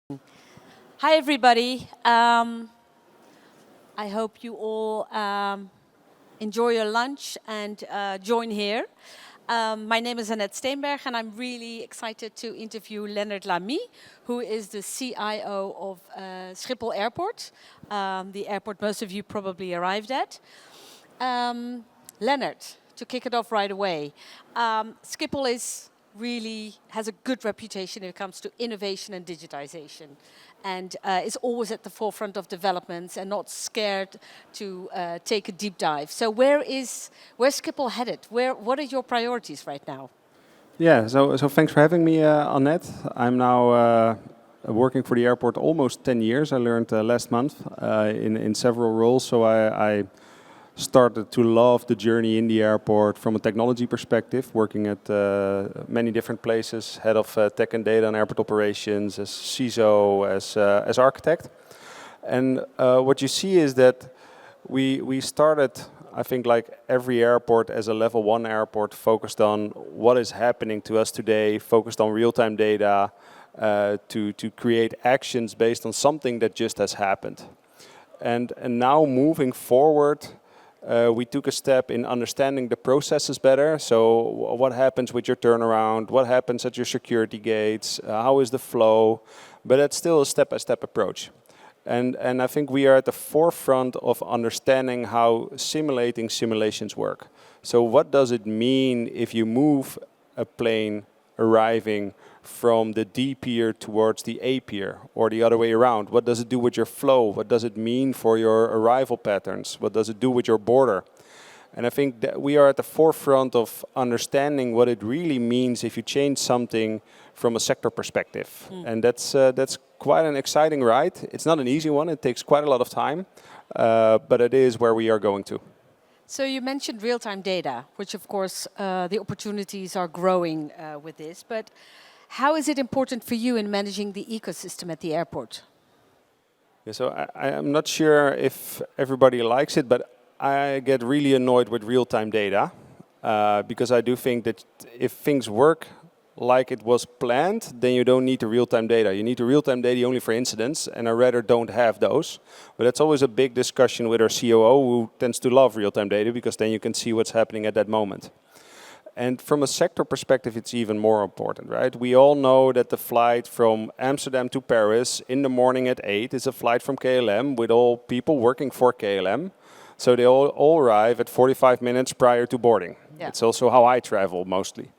Hi, everybody. I hope you all enjoy your lunch and join here. My name is Annette Steenberg, and I'm really excited to interview Lennert, who is the CIO of Schiphol Airport, the airport most of you probably arrived at. Lennert, to kick it off right away, Schiphol really has a good reputation when it comes to innovation and digitization, and is always at the forefront of developments and not scared to take a deep dive. So where's Schiphol headed? What are your priorities right now? Yeah, so thanks for having me, Annette. I'm now working for the airport almost 10 years. I learned last month in several roles. So I started to love the journey in the airport from a technology perspective, working at many different places, head of tech and data and airport operations, as CISO, as architect. And what you see is that we started, I think, like every airport, as a level 1 airport, focused on what is happening to us today, focused on real-time data, to create actions based on something that just has happened. And now moving forward, we took a step in understanding the processes better. So what happens with your turnaround? What happens at your security gates? How is the flow? But it's still a step-by-step approach. And I think we are at the forefront of understanding how simulating simulations work. So what does it mean if you move a plane arriving from the D pier towards the A pier, or the other way around? What does it do with your flow? What does it mean for your arrival patterns? What does it do with your border? And I think that we are at the forefront of understanding what it really means if you change something from a sector perspective. And that's quite an exciting ride. It's not an easy one. It takes quite a lot of time, but it is where we are going to. So you mentioned real-time data, which of course the opportunities are growing with this, but how is it important for you in managing the ecosystem at the airport? Yeah, so I'm not sure if everybody likes it, but I get really annoyed with real-time data because I do think that if things work like it was planned, then you don't need the real-time data. You need the real-time data only for incidents, and I rather don't have those. But that's always a big discussion with our COO, who tends to love real-time data because then you can see what's happening at that moment. And from a sector perspective, it's even more important, right? We all know that the flight from Amsterdam to Paris in the morning at 8 is a flight from KLM with all people working for KLM. So they all arrive at 45 minutes prior to boarding. Yeah. It's also how I travel mostly.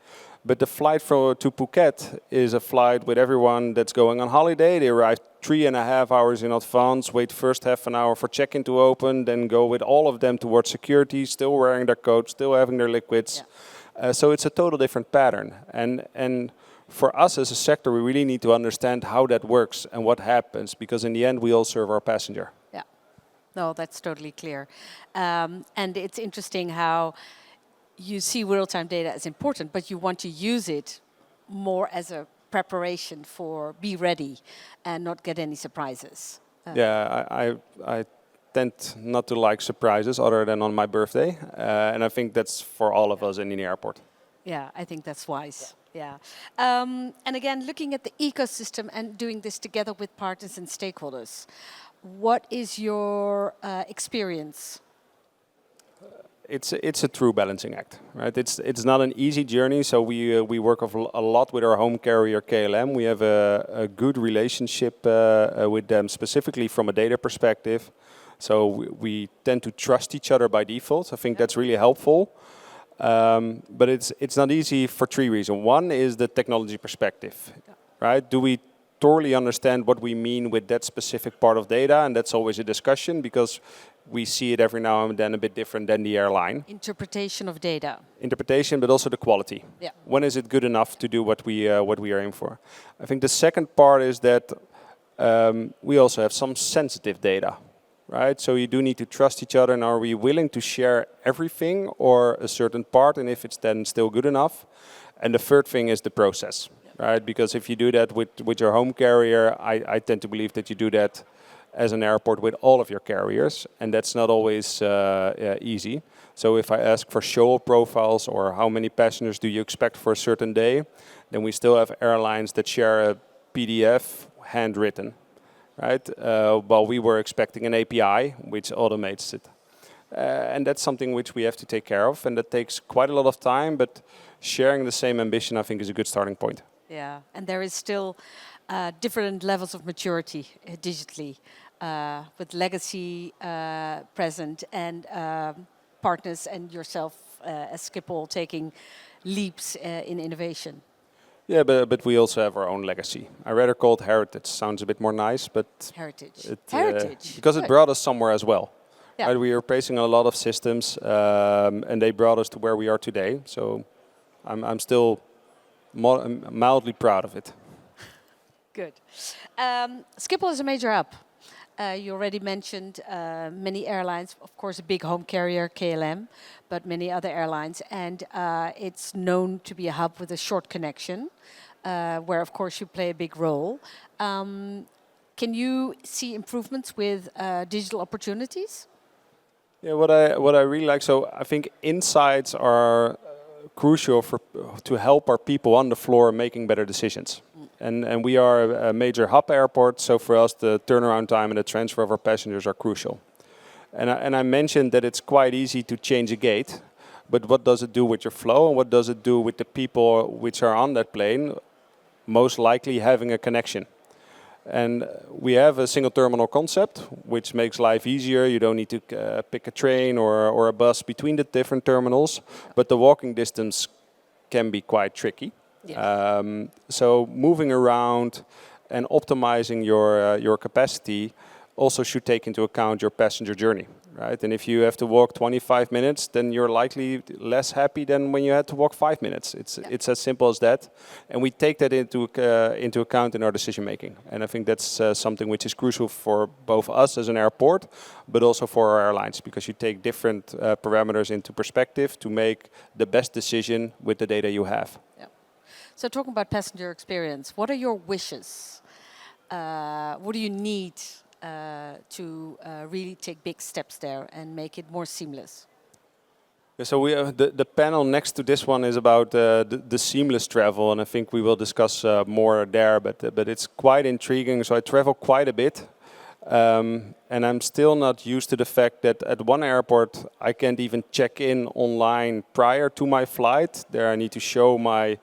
But the flight to Phuket is a flight with everyone that's going on holiday. They arrive 3.5 hours in advance, wait first half an hour for check-in to open, then go with all of them towards security, still wearing their coats, still having their liquids. Yeah. So it's a total different pattern. And for us as a sector, we really need to understand how that works and what happens, because in the end, we all serve our passenger. Yeah, no, that's totally clear. And it's interesting how you see real-time data as important, but you want to use it more as a preparation for be ready and not get any surprises. Yeah, I tend not to like surprises other than on my birthday. And I think that's for all of us in the airport. Yeah, I think that's wise. Yeah. And again, looking at the ecosystem and doing this together with partners and stakeholders, what is your experience? It's a true balancing act, right? It's not an easy journey. So we work a lot with our home carrier KLM. We have a good relationship with them, specifically from a data perspective. So we tend to trust each other by default. I think that's really helpful. But it's not easy for 3 reasons. One is the technology perspective, right? Do we thoroughly understand what we mean with that specific part of data? And that's always a discussion because we see it every now and then a bit different than the airline. Interpretation of data. Interpretation, but also the quality. Yeah. When is it good enough to do what we are aiming for? I think the second part is that we also have some sensitive data, right? So you do need to trust each other, and are we willing to share everything or a certain part, and if it's then still good enough? And the third thing is the process, right? Because if you do that with your home carrier, I tend to believe that you do that as an airport with all of your carriers, and that's not always easy. So if I ask for show-up profiles or how many passengers do you expect for a certain day, then we still have airlines that share a PDF handwritten, right? While we were expecting an API which automates it. And that's something which we have to take care of, and that takes quite a lot of time, but sharing the same ambition, I think, is a good starting point. Yeah, and there is still different levels of maturity digitally, with legacy present and partners and yourself as Schiphol taking leaps in innovation. Yeah, but we also have our own legacy. I rather call it heritage. Sounds a bit more nice, but Heritage. heritage, because Good. it brought us somewhere as well. Yeah. Right, we are replacing a lot of systems, and they brought us to where we are today. So I'm still mildly proud of it. Good. Schiphol is a major hub. You already mentioned many airlines, of course, a big home carrier, KLM, but many other airlines. And it's known to be a hub with a short connection, where, of course, you play a big role. Can you see improvements with digital opportunities? Yeah, what I really like. So I think insights are crucial to help our people on the floor making better decisions. And we are a major hub airport, so for us the turnaround time and the transfer of our passengers are crucial. And I mentioned that it's quite easy to change a gate, but what does it do with your flow, and what does it do with the people which are on that plane, most likely having a connection? And we have a single terminal concept, which makes life easier. You don't need to pick a train or a bus between the different terminals, but the walking distance can be quite tricky. Yes. So moving around and optimizing your capacity also should take into account your passenger journey, right? And if you have to walk 25 minutes, then you're likely less happy than when you had to walk 5 minutes. It's as simple as that, and we take that into account in our decision making. And I think that's something which is crucial for both us as an airport, but also for our airlines, because you take different parameters into perspective to make the best decision with the data you have. Yeah. So talking about passenger experience, what are your wishes? What do you need to really take big steps there and make it more seamless? Yeah, so we the panel next to this one is about the seamless travel, and I think we will discuss more there. But it's quite intriguing. So I travel quite a bit, and I'm still not used to the fact that at one airport I can't even check in online prior to my flight. There I need to show my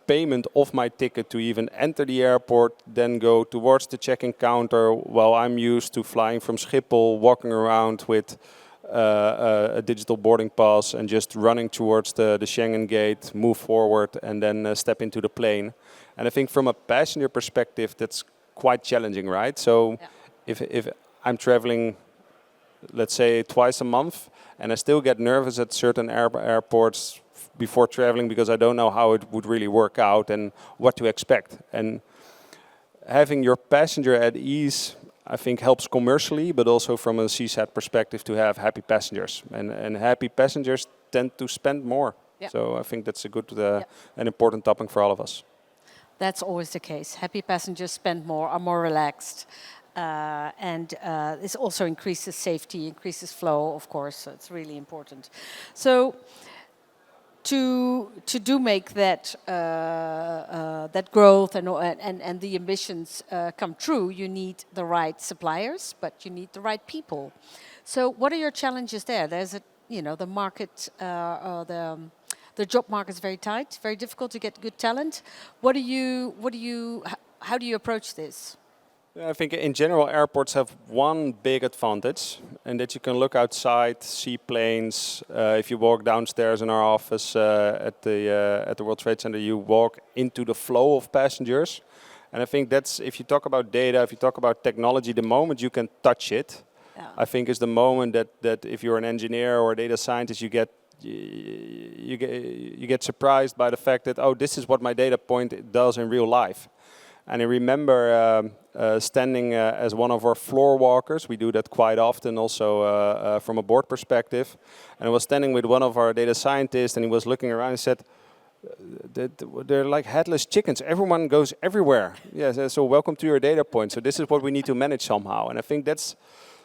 payment of my ticket to even enter the airport, then go towards the check-in counter, while I'm used to flying from Schiphol, walking around with a digital boarding pass and just running towards the Schengen gate, move forward, and then step into the plane. And I think from a passenger perspective, that's quite challenging, right? So if I'm traveling, let's say, twice a month, and I still get nervous at certain airports before traveling because I don't know how it would really work out and what to expect. And having your passenger at ease, I think, helps commercially, but also from a CSAT perspective to have happy passengers. And happy passengers tend to spend more. Yep. So I think that's a good and important topic for all of us. That's always the case. Happy passengers spend more, are more relaxed. And this also increases safety, increases flow, of course. So it's really important. So to do make that that growth and the ambitions come true, you need the right suppliers, but you need the right people. So what are your challenges there? There's the market, the job market is very tight, very difficult to get good talent. How do you approach this? I think in general airports have one big advantage, and that you can look outside, see planes. If you walk downstairs in our office at the World Trade Center, you walk into the flow of passengers. And I think that's, if you talk about data, if you talk about technology, the moment you can touch it, I think is the moment that if you're an engineer or a data scientist, you get surprised by the fact that, oh, this is what my data point does in real life. And I remember standing as one of our floor walkers. We do that quite often also from a board perspective. And I was standing with one of our data scientists, and he was looking around and said, they're like headless chickens. Everyone goes everywhere. Yeah, so welcome to your data point. So this is what we need to manage somehow. And I think that's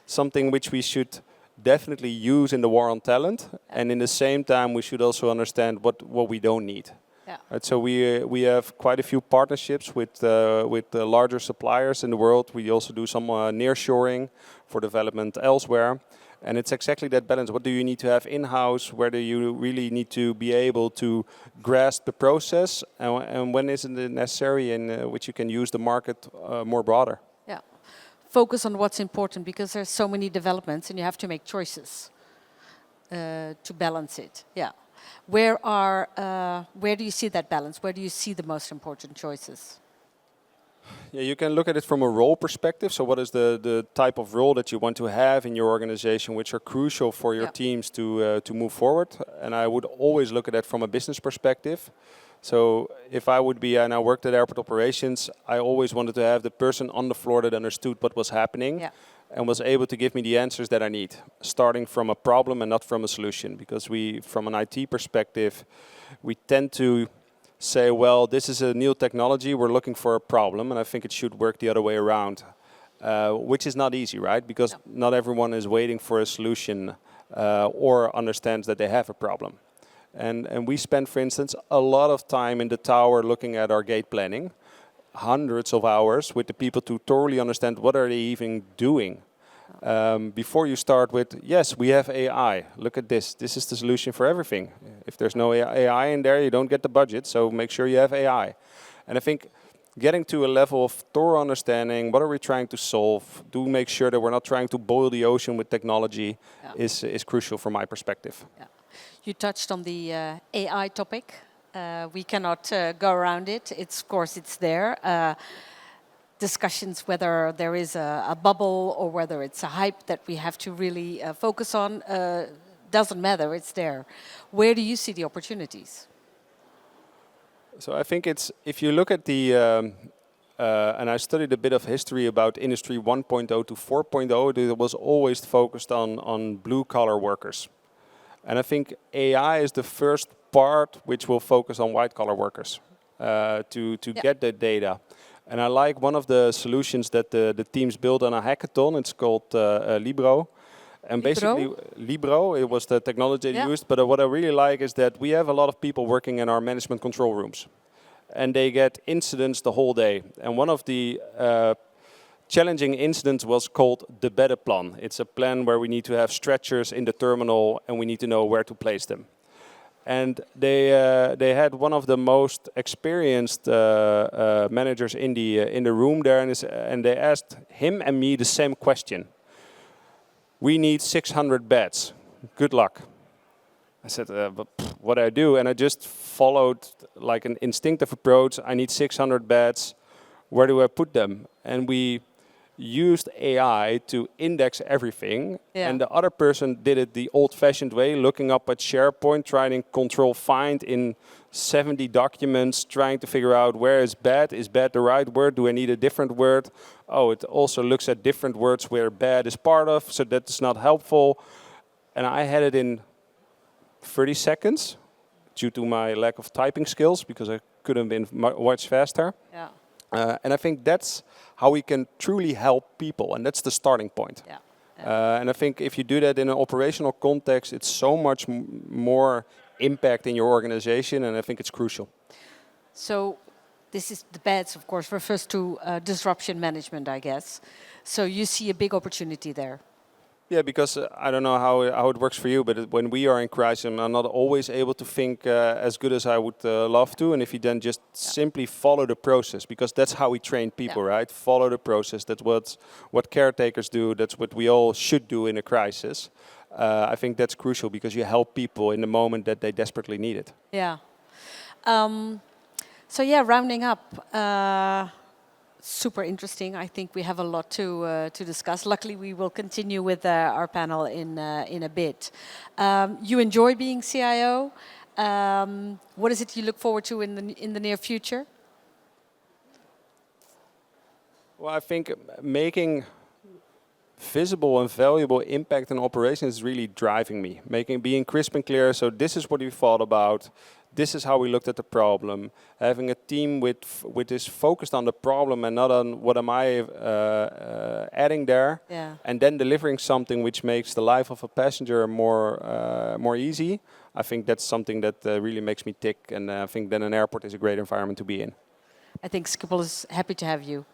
something which we should definitely use in the war on talent. And in the same time, we should also understand what we don't need. Yeah. Right, so we have quite a few partnerships with the larger suppliers in the world. We also do some nearshoring for development elsewhere. And it's exactly that balance. What do you need to have in-house? Where do you really need to be able to grasp the process? And when isn't it necessary in which you can use the market more broader? Yeah. Focus on what's important because there's so many developments and you have to make choices to balance it. Yeah. Where do you see that balance? Where do you see the most important choices? Yeah, you can look at it from a role perspective. So what is the type of role that you want to have in your organization, which are crucial for your teams to move forward? And I would always look at that from a business perspective. So if I would be, and I worked at airport operations, I always wanted to have the person on the floor that understood what was happening and was able to give me the answers that I need, starting from a problem and not from a solution. Because we, from an IT perspective, we tend to say, well, this is a new technology, we're looking for a problem, and I think it should work the other way around, which is not easy, right? Because not everyone is waiting for a solution or understands that they have a problem. And we spend, for instance, a lot of time in the tower looking at our gate planning, hundreds of hours with the people to thoroughly understand what are they even doing. Before you start with, yes, we have AI. Look at this. This is the solution for everything. If there's no AI in there, you don't get the budget. So make sure you have AI. And I think getting to a level of thorough understanding, what are we trying to solve? Do make sure that we're not trying to boil the ocean with technology is crucial from my perspective. Yeah. You touched on the AI topic. We cannot go around it. Of course, it's there. Discussions whether there is a bubble or whether it's a hype that we have to really focus on doesn't matter, it's there. Where do you see the opportunities? So I think it's, if you look at the, and I studied a bit of history about Industry 1.0 to 4.0, it was always focused on blue collar workers. And I think AI is the first part which will focus on white collar workers to get the data. And I like one of the solutions that the teams built on a hackathon. It's called Libro. And basically, Libro, it was the technology they used. But what I really like is that we have a lot of people working in our management control rooms. And they get incidents the whole day. And one of the challenging incidents was called the better plan. It's a plan where we need to have stretchers in the terminal and we need to know where to place them. And they had one of the most experienced managers in the room there, and they asked him and me the same question. We need 600 beds. Good luck. I said, but what do I do? And I just followed like an instinctive approach. I need 600 beds. Where do I put them? And we used AI to index everything, and the other person did it the old-fashioned way, looking up at SharePoint, trying to control find in 70 documents, trying to figure out where is bad the right word, do I need a different word? Oh, it also looks at different words where bad is part of, so that's not helpful. And I had it in 30 seconds due to my lack of typing skills, because I could have been much faster. Yeah. And I think that's how we can truly help people, and that's the starting point. And I think if you do that in an operational context, it's so much more impact in your organization, and I think it's crucial. So this is the BADS, of course, refers to disruption management, I guess. So you see a big opportunity there. Yeah, because I don't know how it works for you, but when we are in crisis, I'm not always able to think as good as I would love to. And if you then just simply follow the process, because that's how we train people, right? Follow the process. That's what caretakers do. That's what we all should do in a crisis. I think that's crucial because you help people in the moment that they desperately need it. Yeah. So yeah, rounding up. Super interesting. I think we have a lot to discuss. Luckily, we will continue with our panel in a bit. You enjoy being CIO. What is it you look forward to in the near future? Well, I think making visible and valuable impact on operations is really driving me, being crisp and clear. So this is what we thought about. This is how we looked at the problem. Having a team with is focused on the problem and not on what am I adding there, and then delivering something which makes the life of a passenger more easy. I think that's something that really makes me tick, and I think then an airport is a great environment to be in. I think Schiphol is happy to have you.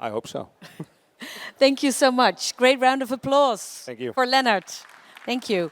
I hope so. Thank you so much. Great round of applause. Thank you. For Lennert. Thank you.